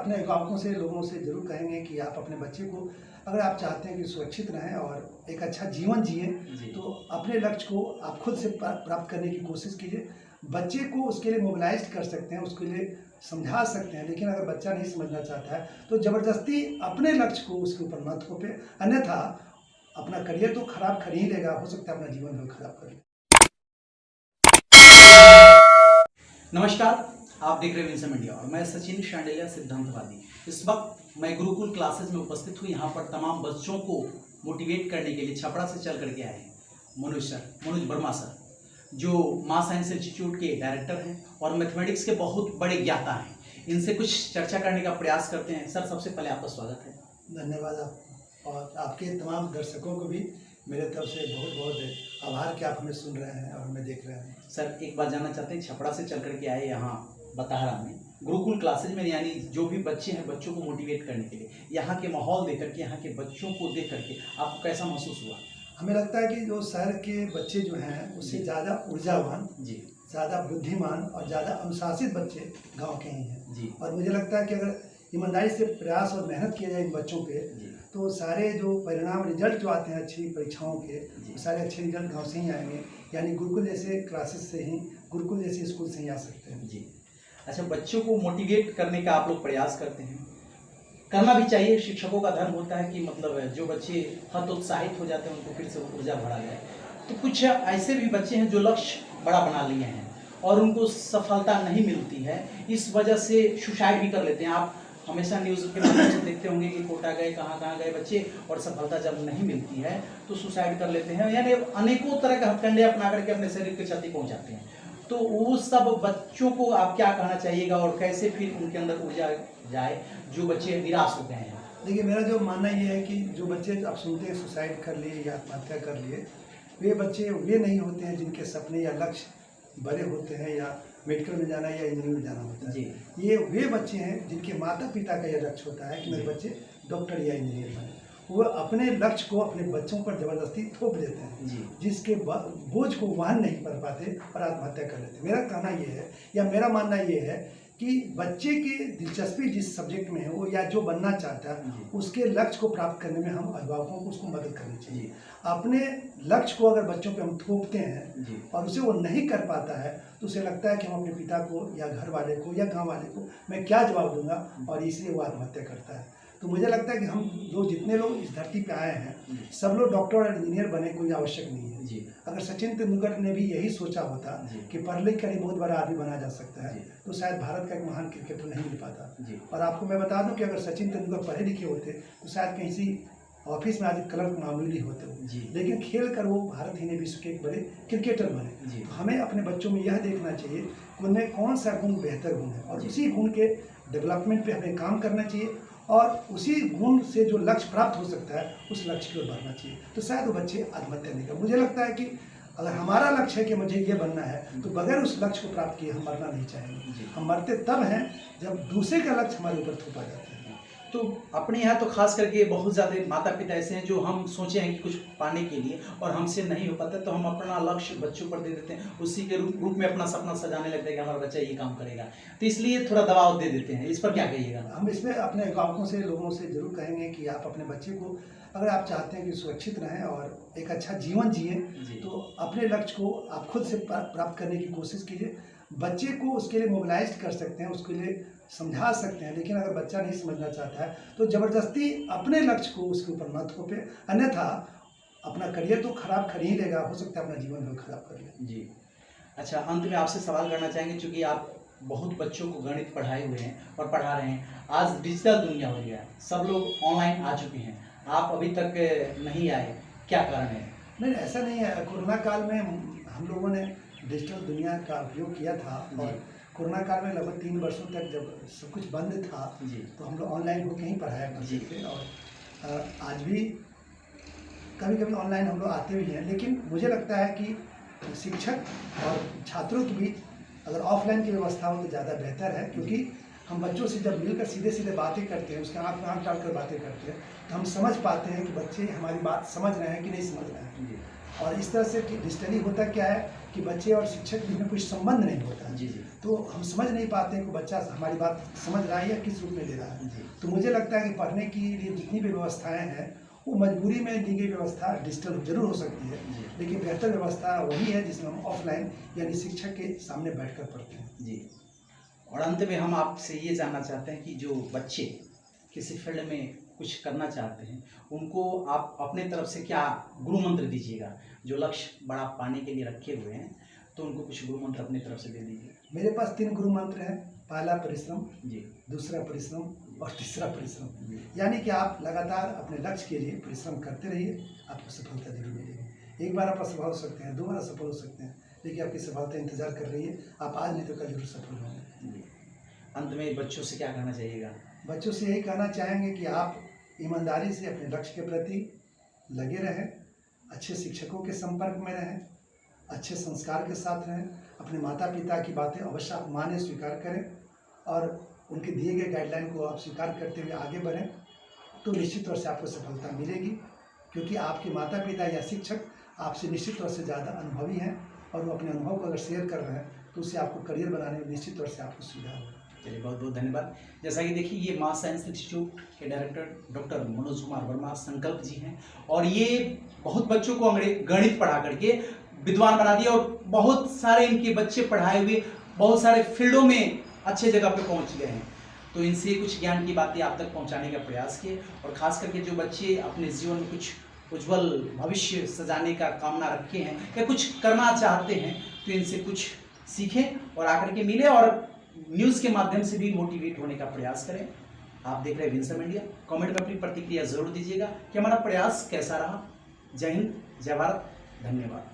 अपने अभिभावकों से, लोगों से ज़रूर कहेंगे कि आप अपने बच्चे को, अगर आप चाहते हैं कि सुरक्षित रहें और एक अच्छा जीवन जिए, तो अपने लक्ष्य को आप खुद से प्राप्त करने की कोशिश कीजिए। बच्चे को उसके लिए मोबिलाइज कर सकते हैं, उसके लिए समझा सकते हैं, लेकिन अगर बच्चा नहीं समझना चाहता है तो ज़बरदस्ती अपने लक्ष्य को उसके ऊपर मत थोपे, अन्यथा अपना करियर तो खराब कर ही लेगा, हो सकता है अपना जीवन भी खराब कर ले। नमस्कार, आप देख रहे हैं विंसम इंडिया और मैं सचिन शांडिल्या सिद्धांतवादी। इस वक्त मैं गुरुकुल क्लासेस में उपस्थित हूँ। यहाँ पर तमाम बच्चों को मोटिवेट करने के लिए छपरा से चल करके आए हैं मनोज वर्मा सर, जो मास साइंस इंस्टीट्यूट के डायरेक्टर हैं और मैथमेटिक्स के बहुत बड़े ज्ञाता हैं। इनसे कुछ चर्चा करने का प्रयास करते हैं। सर, सबसे पहले आपका स्वागत है। धन्यवाद आप और आपके तमाम दर्शकों को भी मेरे तरफ से बहुत बहुत आभार कि आप हमें सुन रहे हैं और हमें देख रहे हैं। सर, एक बात जानना चाहते हैं, छपरा से चल करके आए यहाँ बताहरा में गुरुकुल क्लासेज में, यानी जो भी बच्चे हैं बच्चों को मोटिवेट करने के लिए, यहाँ के माहौल देख करके, यहाँ के बच्चों को देख करके आपको कैसा महसूस हुआ? हमें लगता है कि जो शहर के बच्चे जो हैं उससे ज़्यादा ऊर्जावान, ज़्यादा बुद्धिमान और ज़्यादा अनुशासित बच्चे गांव के ही हैं जी। और मुझे लगता है कि अगर ईमानदारी से प्रयास और मेहनत किया जाए इन बच्चों पे, तो सारे जो परिणाम, रिजल्ट जो आते हैं अच्छी परीक्षाओं के, सारे अच्छे रिजल्ट गाँव से ही आएंगे, यानी गुरुकुल जैसे क्लासेस से ही, गुरुकुल जैसे स्कूल से ही आ सकते हैं जी। अच्छा, बच्चों को मोटिवेट करने का आप लोग प्रयास करते हैं, करना भी चाहिए। शिक्षकों का धर्म होता है कि मतलब जो बच्चे हतोत्साहित हो जाते हैं उनको फिर से ऊर्जा बढ़ा जाए। तो कुछ ऐसे भी बच्चे हैं जो लक्ष्य बड़ा बना लिए हैं और उनको सफलता नहीं मिलती है, इस वजह से सुसाइड भी कर लेते हैं। आप हमेशा न्यूज़ के माध्यम से देखते होंगे कि कोटा गए, कहाँ गए बच्चे, और सफलता जब नहीं मिलती है तो सुसाइड कर लेते हैं, यानी अनेकों तरह के हथकंडे अपना करके अपने शरीर की क्षति पहुँचाते हैं। तो वो सब बच्चों को आप क्या कहना चाहिएगा और कैसे फिर उनके अंदर ऊर्जा जाए जो बच्चे निराश हो गए हैं? देखिए, मेरा जो मानना ये है कि जो बच्चे आप सुनते हैं सुसाइड कर लिए या आत्महत्या कर लिए, वे बच्चे वे नहीं होते हैं जिनके सपने या लक्ष्य बड़े होते हैं, या मेडिकल में जाना या इंजीनियरिंग में जाना होता है जी। ये वे बच्चे हैं जिनके माता पिता का यह लक्ष्य होता है कि मेरे बच्चे डॉक्टर या इंजीनियर बने। वो अपने लक्ष्य को अपने बच्चों पर ज़बरदस्ती थोप देते हैं जी। जिसके बोझ को वहन नहीं कर पाते और आत्महत्या कर लेते हैं। मेरा कहना ये है, या मेरा मानना ये है कि बच्चे की दिलचस्पी जिस सब्जेक्ट में है वो, या जो बनना चाहता है, उसके लक्ष्य को प्राप्त करने में हम अभिभावकों को उसको मदद करनी चाहिए। अपने लक्ष्य को अगर बच्चों पे हम थोपते हैं और उसे वो नहीं कर पाता है, तो उसे लगता है कि हम अपने पिता को या घर वाले को या गांव वाले को मैं क्या जवाब दूंगा, और इसलिए वो आत्महत्या करता है। तो मुझे लगता है कि हम लोग, जितने लोग इस धरती पे आए हैं, सब लोग डॉक्टर और इंजीनियर बने कोई आवश्यक नहीं है जी। अगर सचिन तेंदुलकर ने भी यही सोचा होता कि पढ़ लिख कर ही बहुत बड़ा आदमी बना जा सकता है, तो शायद भारत का एक महान क्रिकेटर नहीं मिल पाता। और आपको मैं बता दूं कि अगर सचिन तेंदुलकर पढ़े लिखे होते तो शायद कहीं सी ऑफिस में आज क्लर्क मामूली होते हो, लेकिन खेल कर वो भारत ही ने विश्व के एक बड़े क्रिकेटर बने। तो हमें अपने बच्चों में यह देखना चाहिए कि उनमें कौन सा गुण बेहतर गुण है, और उसी गुण के डेवलपमेंट पे हमें काम करना चाहिए, और उसी गुण से जो लक्ष्य प्राप्त हो सकता है उस लक्ष्य की ओर बढ़ना चाहिए। तो शायद वो बच्चे आत्महत्या नहीं कर। मुझे लगता है कि अगर हमारा लक्ष्य है कि मुझे ये बनना है, तो बगैर उस लक्ष्य को प्राप्त किए हम मरना नहीं चाहेंगे। हम मरते तब हैं जब दूसरे का लक्ष्य हमारे ऊपर थोपा जाता है। तो अपने यहाँ तो खास करके बहुत ज़्यादा माता पिता ऐसे हैं जो हम सोचे हैं कि कुछ पाने के लिए और हमसे नहीं हो पाता, तो हम अपना लक्ष्य बच्चों पर दे देते हैं, उसी के रूप में अपना सपना सजाने लगते हैं कि हमारा बच्चा ये काम करेगा, तो इसलिए थोड़ा दबाव दे देते हैं। इस पर क्या कहिएगा? हम इसमें अपने अभिभावकों से, लोगों से ज़रूर कहेंगे कि आप अपने बच्चे को, अगर आप चाहते हैं कि सुरक्षित रहें और एक अच्छा जीवन जिए, तो अपने लक्ष्य को आप खुद से प्राप्त करने की कोशिश कीजिए। बच्चे को उसके लिए मोबिलाइज कर सकते हैं, उसके लिए समझा सकते हैं, लेकिन अगर बच्चा नहीं समझना चाहता है तो ज़बरदस्ती अपने लक्ष्य को उसके ऊपर मत थोपे, अन्यथा अपना करियर तो खराब कर ही लेगा, हो सकता है अपना जीवन भी खराब कर ले जी। अच्छा, अंत में आपसे सवाल करना चाहेंगे, चूँकि आप बहुत बच्चों को गणित पढ़ाए हुए हैं और पढ़ा रहे हैं, आज डिजिटल दुनिया हो गया, सब लोग ऑनलाइन आ चुके हैं, आप अभी तक नहीं आए, क्या कारण है? नहीं, ऐसा नहीं है। कोरोना काल में हम लोगों ने डिजिटल दुनिया का उपयोग किया था, और कोरोना काल में लगभग 3 वर्षों तक जब सब कुछ बंद था तो हम लोग ऑनलाइन होकर ही पढ़ाया करते थे, और आज भी कभी कभी ऑनलाइन हम लोग आते भी हैं। लेकिन मुझे लगता है कि शिक्षक और छात्रों के बीच अगर ऑफलाइन की व्यवस्था हो तो ज़्यादा बेहतर है, क्योंकि हम बच्चों से जब मिलकर सीधे सीधे बातें करते हैं, उसके आँख में आँख डालकर बातें करते हैं, तो हम समझ पाते हैं कि बच्चे हमारी बात समझ रहे हैं कि नहीं समझ रहे हैं। और इस तरह से कि डिजिटली होता क्या है कि बच्चे और शिक्षक के बीच में कुछ संबंध नहीं होता है। तो हम समझ नहीं पाते हैं कि बच्चा हमारी बात समझ रहा है या किस रूप में ले रहा है। जी। तो मुझे लगता है कि पढ़ने के लिए जितनी भी व्यवस्थाएं हैं वो मजबूरी में दी गई व्यवस्था डिजिटल जरूर हो सकती है, जी। लेकिन बेहतर व्यवस्था वही है जिसमें हम ऑफलाइन यानी शिक्षक के सामने बैठकर पढ़ते हैं। जी। और अंत में हम आपसे ये जानना चाहते हैं कि जो बच्चे किसी फील्ड में कुछ करना चाहते हैं उनको आप अपने तरफ से क्या गुरु मंत्र दीजिएगा, जो लक्ष्य बड़ा पाने के लिए रखे हुए हैं, तो उनको कुछ गुरु मंत्र अपनी तरफ से दे दीजिए। मेरे पास 3 गुरु मंत्र हैं। पहला परिश्रम, जी। दूसरा परिश्रम और तीसरा परिश्रम। जी। यानी कि आप लगातार अपने लक्ष्य के लिए परिश्रम करते रहिए, आपको सफलता जरूर मिलेगी। एक बार आप असफल हो सकते हैं, 2 बार असफल हो सकते हैं, लेकिन आपकी सफलता इंतजार कर रही है। आप आज नहीं तो कल जरूर सफल होंगे। जी। अंत में बच्चों से क्या कहना चाहिएगा? बच्चों से यही कहना चाहेंगे कि आप ईमानदारी से अपने लक्ष्य के प्रति लगे रहें, अच्छे शिक्षकों के संपर्क में रहें, अच्छे संस्कार के साथ रहें, अपने माता पिता की बातें अवश्य आप माने, स्वीकार करें और उनके दिए गए गाइडलाइन को आप स्वीकार करते हुए आगे बढ़ें, तो निश्चित तौर से आपको सफलता मिलेगी, क्योंकि आपके माता पिता या शिक्षक आपसे निश्चित तौर से ज़्यादा अनुभवी हैं और वो अपने अनुभव को अगर शेयर कर रहे हैं तो उससे आपको करियर बनाने में निश्चित तौर से आपको सुविधा होगा। चलिए, बहुत बहुत धन्यवाद। जैसा कि देखिए, ये मास साइंस इंस्टीट्यूट के डायरेक्टर डॉक्टर मनोज कुमार वर्मा संकल्प जी हैं और ये बहुत बच्चों को गणित पढ़ा करके विद्वान बना दिया और बहुत सारे इनके बच्चे पढ़ाए हुए बहुत सारे फील्डों में अच्छे जगह पे पहुंच गए हैं। तो इनसे कुछ ज्ञान की बातें आप तक पहुंचाने का प्रयास किए और खास करके जो बच्चे अपने जीवन में कुछ उज्जवल भविष्य सजाने का कामना रखे हैं या कुछ करना चाहते हैं, तो इनसे कुछ सीखें और आकर के मिले और न्यूज़ के माध्यम से भी मोटिवेट होने का प्रयास करें। आप देख रहे हैं विंसम इंडिया। कमेंट में अपनी प्रतिक्रिया जरूर दीजिएगा कि हमारा प्रयास कैसा रहा। जय हिंद, जय भारत, धन्यवाद।